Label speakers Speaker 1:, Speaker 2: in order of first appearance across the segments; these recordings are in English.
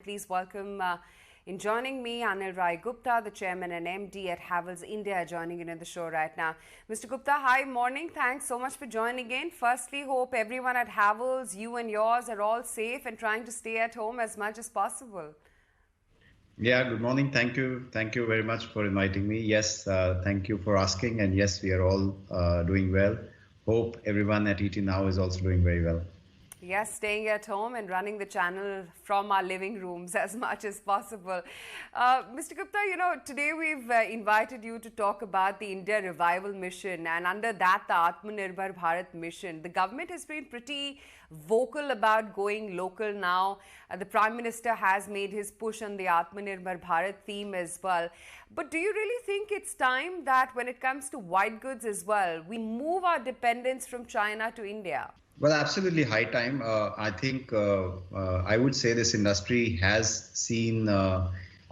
Speaker 1: Please welcome in joining me, Anil Gupta, the chairman and MD at Havell's India, joining in the show right now. Mr. Gupta, hi, morning. Thanks so much for joining in. Firstly, hope everyone at Havell's, you and yours, are all safe and trying to stay at home as much as possible.
Speaker 2: Yeah, good morning. Thank you. Thank you very much for inviting me. Yes, thank you for asking. And yes, we are all doing well. Hope everyone at ET Now is also doing very well.
Speaker 1: Yes, staying at home and running the channel from our living rooms as much as possible. Mr. Gupta, today we've invited you to talk about the India Revival Mission, and under that, the Atmanirbhar Bharat Mission. The government has been pretty vocal about going local now. The Prime Minister has made his push on the Atmanirbhar Bharat theme as well. But do you really think it's time that when it comes to white goods as well, we move our dependence from China to India?
Speaker 2: Well, absolutely high time. I think I would say this industry has seen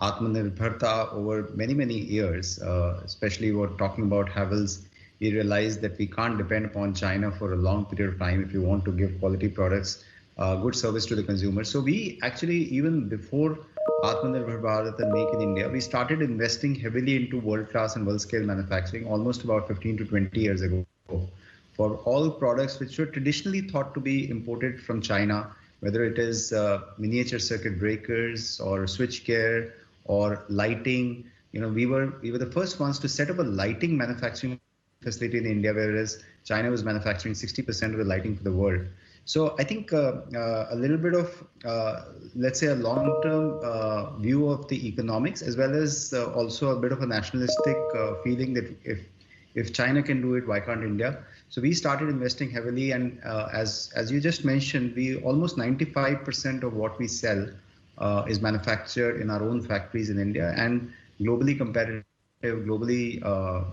Speaker 2: Atmanirbharta over many, many years, especially we're talking about Havels. We realized that we can't depend upon China for a long period of time if we want to give quality products, good service to the consumer. So we actually, even before Atmanirbhar Bharat and Make in India, we started investing heavily into world-class and world-scale manufacturing almost about 15 to 20 years ago for all products which were traditionally thought to be imported from China, whether it is miniature circuit breakers or switchgear or lighting. We were the first ones to set up a lighting manufacturing facility in India, whereas China was manufacturing 60% of the lighting for the world. So I think a little bit of, let's say, a long-term view of the economics, as well as also a bit of a nationalistic feeling that if China can do it, why can't India? So we started investing heavily, and as you just mentioned, we almost 95% of what we sell is manufactured in our own factories in India and globally competitive, globally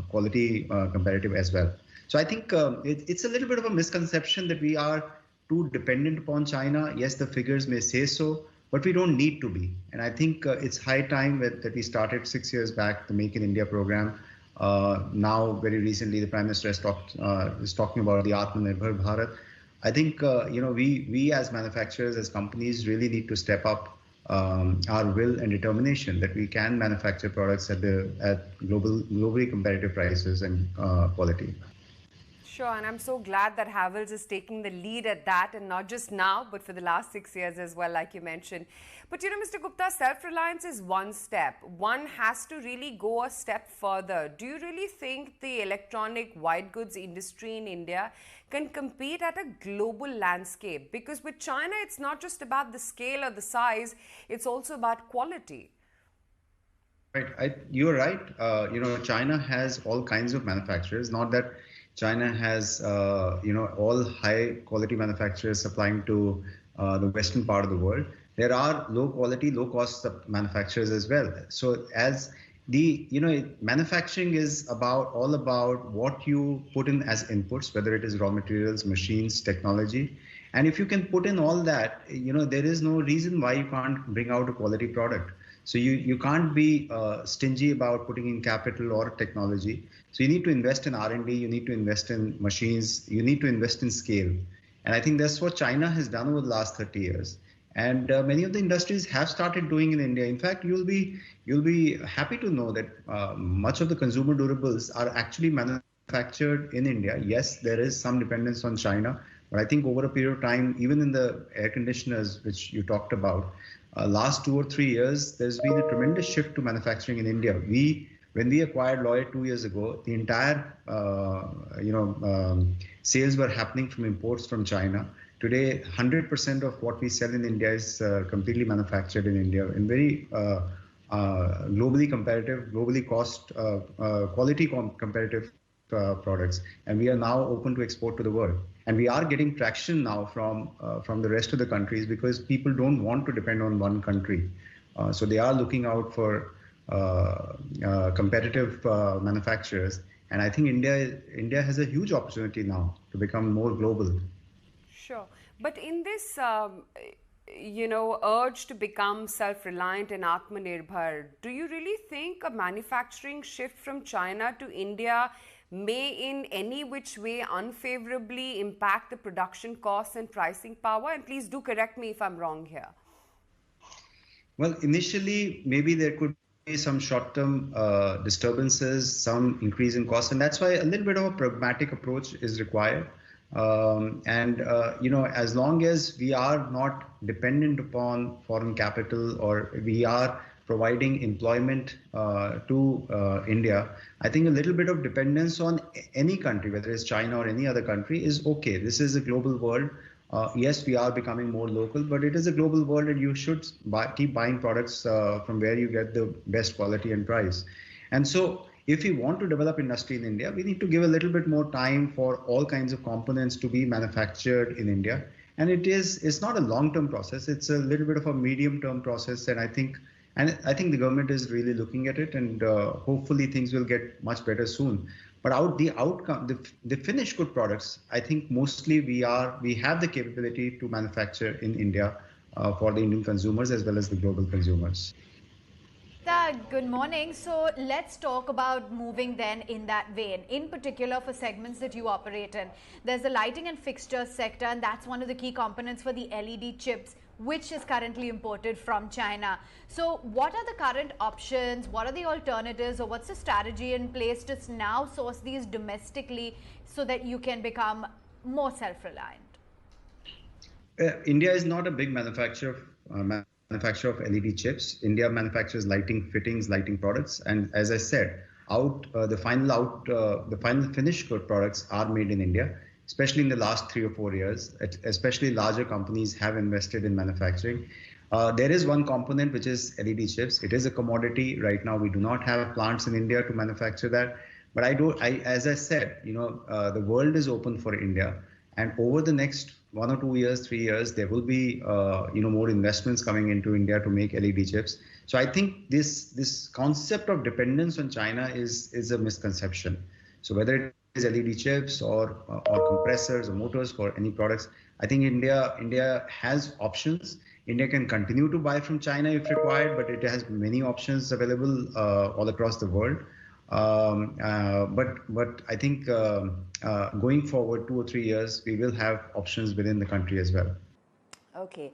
Speaker 2: quality competitive as well. So I think it's a little bit of a misconception that we are too dependent upon China. Yes, the figures may say so, but we don't need to be. And I think it's high time that we started 6 years back the Make in India program. Now, very recently, the Prime Minister is talking about the Atmanirbhar Bharat. I think we as manufacturers, as companies, really need to step up our will and determination that we can manufacture products at globally competitive prices and quality.
Speaker 1: Sure, and I'm so glad that Havels is taking the lead at that, and not just now, but for the last 6 years as well, like you mentioned. But Mr. Gupta, self-reliance is one step. One has to really go a step further. Do you really think the electronic white goods industry in India can compete at a global landscape? Because with China, it's not just about the scale or the size, it's also about quality.
Speaker 2: Right, you're right. China has all kinds of manufacturers. Not that China has, all high quality manufacturers supplying to the western part of the world. There are low quality, low cost manufacturers as well. So as manufacturing is all about what you put in as inputs, whether it is raw materials, machines, technology. And if you can put in all that, there is no reason why you can't bring out a quality product. So you can't be stingy about putting in capital or technology. So you need to invest in R&D, you need to invest in machines, you need to invest in scale. And I think that's what China has done over the last 30 years. And many of the industries have started doing in India. In fact, you'll be happy to know that much of the consumer durables are actually manufactured in India. Yes, there is some dependence on China, but I think over a period of time, even in the air conditioners, which you talked about, last 2 or 3 years, there's been a tremendous shift to manufacturing in India. When we acquired Lloyd 2 years ago, the entire sales were happening from imports from China. Today, 100% of what we sell in India is completely manufactured in India in very globally competitive, globally quality competitive products, and we are now open to export to the world. And we are getting traction now from the rest of the countries because people don't want to depend on one country. So they are looking out for competitive manufacturers. And I think India has a huge opportunity now to become more global.
Speaker 1: Sure. But in this, urge to become self-reliant and Atmanirbhar, do you really think a manufacturing shift from China to India may in any which way unfavorably impact the production costs and pricing power? And please do correct me if I'm wrong here.
Speaker 2: Well, initially, maybe there could be some short-term disturbances, some increase in cost, and that's why a little bit of a pragmatic approach is required. As long as we are not dependent upon foreign capital or we are providing employment to India, I think a little bit of dependence on any country, whether it's China or any other country, is okay. This is a global world. Yes, we are becoming more local, but it is a global world, and you should keep buying products from where you get the best quality and price. And so, if we want to develop industry in India, we need to give a little bit more time for all kinds of components to be manufactured in India. And it's not a long-term process; it's a little bit of a medium-term process. And I think the government is really looking at it, and hopefully things will get much better soon. But the outcome, the finished good products, I think mostly we have the capability to manufacture in India for the Indian consumers as well as the global consumers.
Speaker 3: Good morning. So let's talk about moving then in that vein, in particular for segments that you operate in. There's the lighting and fixtures sector, and that's one of the key components for the LED chips, which is currently imported from China. So what are the current options? What are the alternatives, or what's the strategy in place to now source these domestically so that you can become more self-reliant?
Speaker 2: India is not a big manufacturer of LED chips. India manufactures lighting fittings, lighting products, and as I said, the final finished good products are made in India. Especially in the last 3 or 4 years, especially larger companies have invested in manufacturing. There is one component which is LED chips. It is a commodity. Right now, we do not have plants in India to manufacture that. But as I said, the world is open for India, and over the next 1 or 2 years, 3 years, there will be more investments coming into India to make LED chips. So I think this concept of dependence on China is a misconception. So whether it is LED chips or compressors or motors for any products, I think India has options. India can continue to buy from China if required, but it has many options available all across the world. But I think going forward 2 or 3 years, we will have options within the country as well.
Speaker 4: Okay.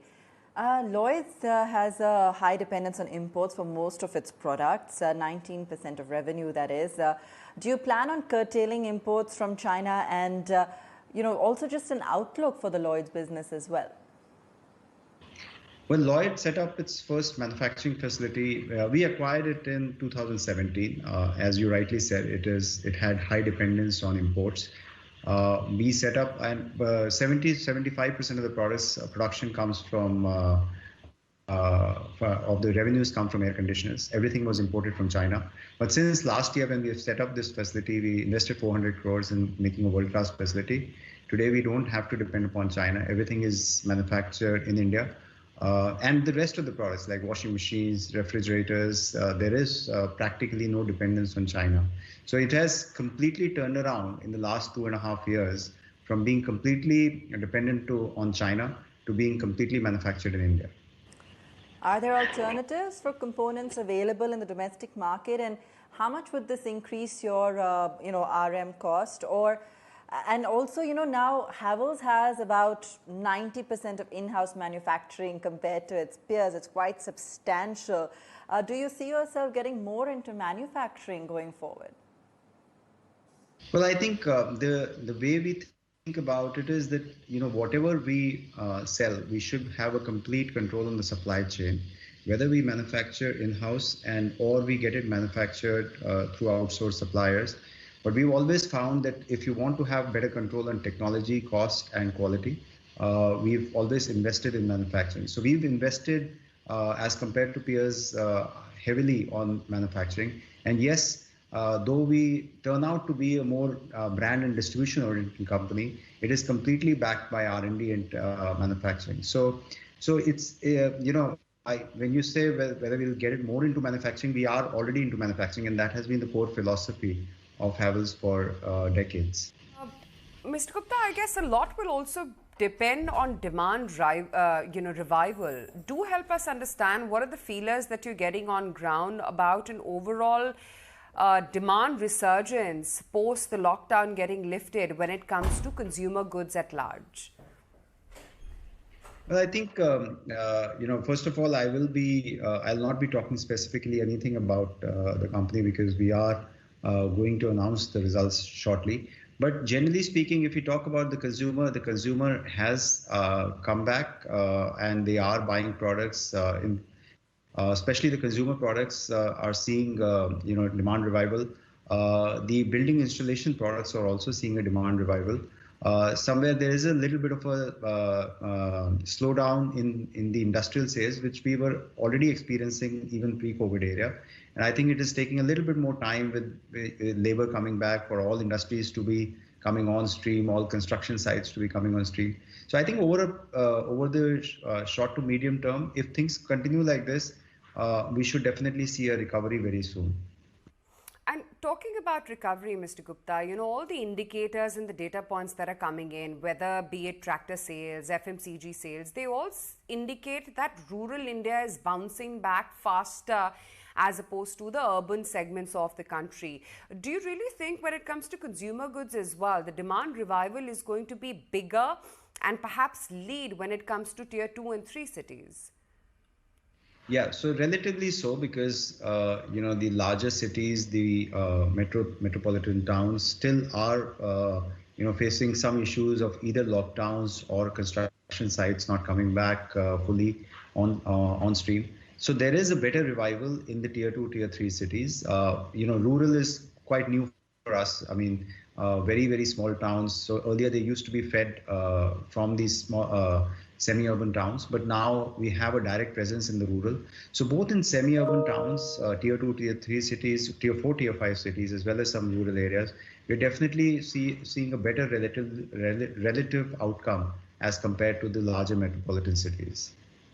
Speaker 4: Lloyd's has a high dependence on imports for most of its products, 19% of revenue that is. Do you plan on curtailing imports from China and, also just an outlook for the Lloyd's business as well?
Speaker 2: Well, Lloyd set up its first manufacturing facility. We acquired it in 2017. As you rightly said, it had high dependence on imports. We set up, and 75% of the production comes from, of the revenues come from air conditioners. Everything was imported from China. But since last year, when we have set up this facility, we invested 400 crores in making a world-class facility. Today, we don't have to depend upon China. Everything is manufactured in India. And the rest of the products like washing machines, refrigerators, there is practically no dependence on China. So it has completely turned around in the last 2.5 years from being completely dependent on China to being completely manufactured in India.
Speaker 4: Are there alternatives for components available in the domestic market, and how much would this increase your RM cost? And also, now Havell has about 90% of in-house manufacturing compared to its peers. It's quite substantial. Do you see yourself getting more into manufacturing going forward?
Speaker 2: Well, I think the way we think about it is that, whatever we sell, we should have a complete control on the supply chain, whether we manufacture in-house or we get it manufactured through outsourced suppliers. But we've always found that if you want to have better control on technology, cost, and quality, we've always invested in manufacturing. So we've invested, as compared to peers, heavily on manufacturing. And yes, though we turn out to be a more brand and distribution-oriented company, it is completely backed by R&D and manufacturing. So it's, when you say whether we'll get it more into manufacturing, we are already into manufacturing, and that has been the core philosophy of Havell's for decades.
Speaker 1: Mr. Gupta, I guess a lot will also depend on demand revival. Do help us understand what are the feelers that you're getting on ground about an overall demand resurgence post the lockdown getting lifted when it comes to consumer goods at large.
Speaker 2: Well, I think first of all, I'll not be talking specifically anything about the company because we are going to announce the results shortly. But generally speaking, if you talk about the consumer has come back and they are buying products especially the consumer products are seeing demand revival. The building installation products are also seeing a demand revival. Somewhere there is a little bit of a slowdown in the industrial sales, which we were already experiencing even pre-COVID area. And I think it is taking a little bit more time with labor coming back for all industries to be coming on stream, all construction sites to be coming on stream. So I think over the short to medium term, if things continue like this, we should definitely see a recovery very soon.
Speaker 1: And talking about recovery, Mr. Gupta, all the indicators and the data points that are coming in, whether be it tractor sales, FMCG sales, they all indicate that rural India is bouncing back faster as opposed to the urban segments of the country. Do you really think when it comes to consumer goods as well, the demand revival is going to be bigger and perhaps lead when it comes to tier 2 and 3 cities?
Speaker 2: Yeah, so relatively so because the larger cities, the metropolitan towns still are facing some issues of either lockdowns or construction sites not coming back fully on stream. So there is a better revival in the tier 2, tier 3 cities. Rural is quite new for us. I mean, very, very small towns. So earlier they used to be fed from these small semi-urban towns, but now we have a direct presence in the rural. So both in semi-urban towns, tier 2, tier 3 cities, tier 4, tier 5 cities, as well as some rural areas, we're definitely seeing a better relative outcome as compared to the larger metropolitan cities.